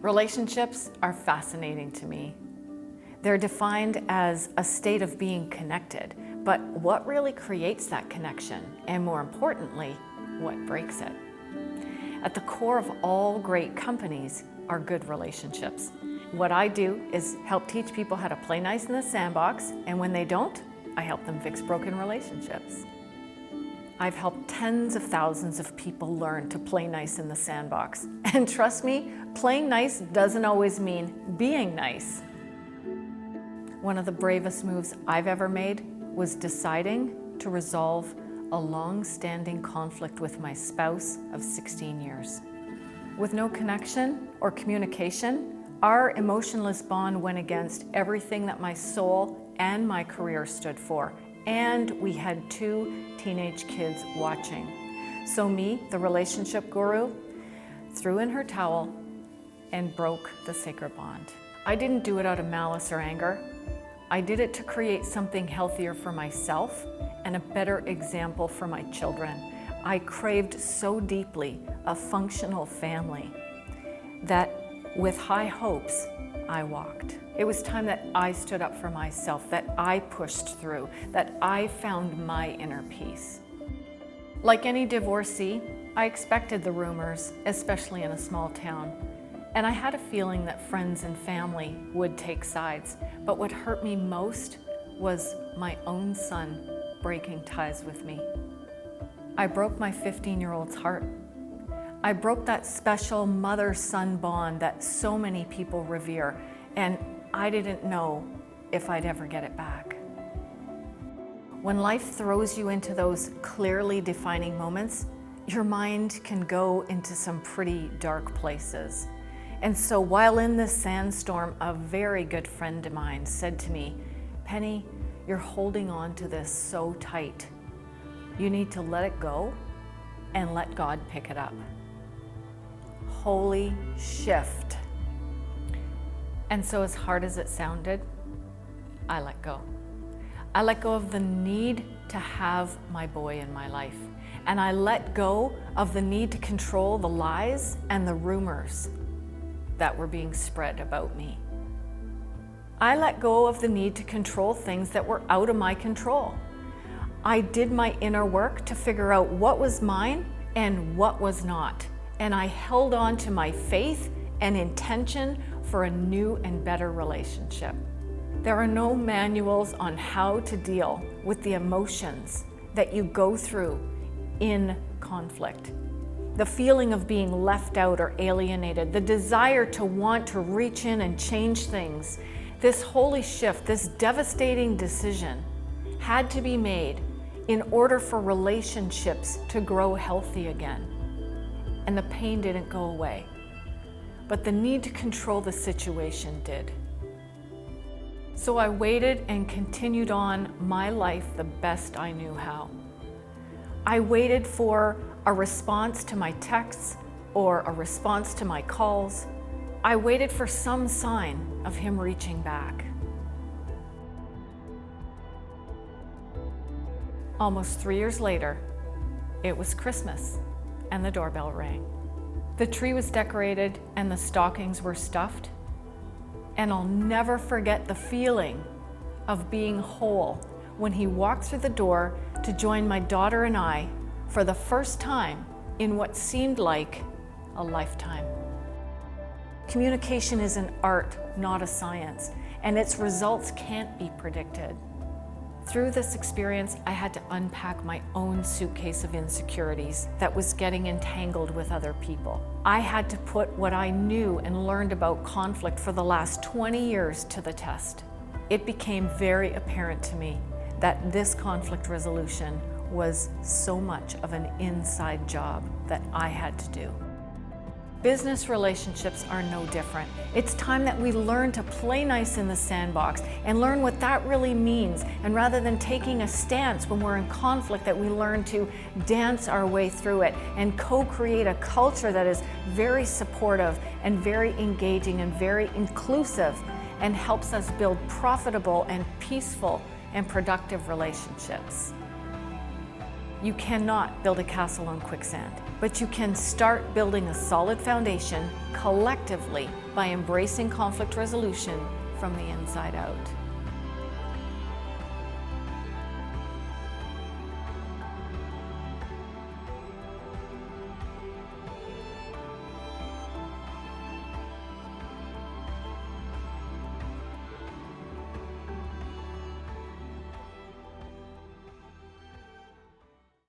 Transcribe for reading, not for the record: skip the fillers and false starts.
Relationships are fascinating to me. They're defined as a state of being connected, but what really creates that connection? And more importantly, what breaks it? At the core of all great companies are good relationships. What I do is help teach people how to play nice in the sandbox, and when they don't, I help them fix broken relationships. I've helped tens of thousands of people learn to play nice in the sandbox. And trust me, playing nice doesn't always mean being nice. One of the bravest moves I've ever made was deciding to resolve a long-standing conflict with my spouse of 16 years. With no connection or communication, our emotionless bond went against everything that my soul and my career stood for. And we had 2 teenage kids watching. So me, the relationship guru, threw in her towel and broke the sacred bond. I didn't do it out of malice or anger. I did it to create something healthier for myself and a better example for my children. I craved so deeply a functional family that with high hopes, I walked. It was time that I stood up for myself, that I pushed through, that I found my inner peace. Like any divorcee, I expected the rumors, especially in a small town. And I had a feeling that friends and family would take sides. But what hurt me most was my own son breaking ties with me. I broke my 15-year-old's heart. I broke that special mother-son bond that so many people revere, and I didn't know if I'd ever get it back. When life throws you into those clearly defining moments, your mind can go into some pretty dark places. And so while in this sandstorm, a very good friend of mine said to me, "Penny, you're holding on to this so tight. You need to let it go and let God pick it up." Holy shift. And so as hard as it sounded, I let go. I let go of the need to have my boy in my life. And I let go of the need to control the lies and the rumors that were being spread about me. I let go of the need to control things that were out of my control. I did my inner work to figure out what was mine and what was not. And I held on to my faith and intention for a new and better relationship. There are no manuals on how to deal with the emotions that you go through in conflict. The feeling of being left out or alienated, the desire to want to reach in and change things. This holy shift, this devastating decision had to be made in order for relationships to grow healthy again. And the pain didn't go away, but the need to control the situation did. So I waited and continued on my life the best I knew how. I waited for a response to my texts or a response to my calls. I waited for some sign of him reaching back. Almost 3 years later, it was Christmas and the doorbell rang. The tree was decorated and the stockings were stuffed. And I'll never forget the feeling of being whole when he walked through the door to join my daughter and I for the first time in what seemed like a lifetime. Communication is an art, not a science, and its results can't be predicted. Through this experience, I had to unpack my own suitcase of insecurities that was getting entangled with other people. I had to put what I knew and learned about conflict for the last 20 years to the test. It became very apparent to me that this conflict resolution was so much of an inside job that I had to do. Business relationships are no different. It's time that we learn to play nice in the sandbox and learn what that really means. And rather than taking a stance when we're in conflict, that we learn to dance our way through it and co-create a culture that is very supportive and very engaging and very inclusive and helps us build profitable and peaceful and productive relationships. You cannot build a castle on quicksand, but you can start building a solid foundation collectively by embracing conflict resolution from the inside out.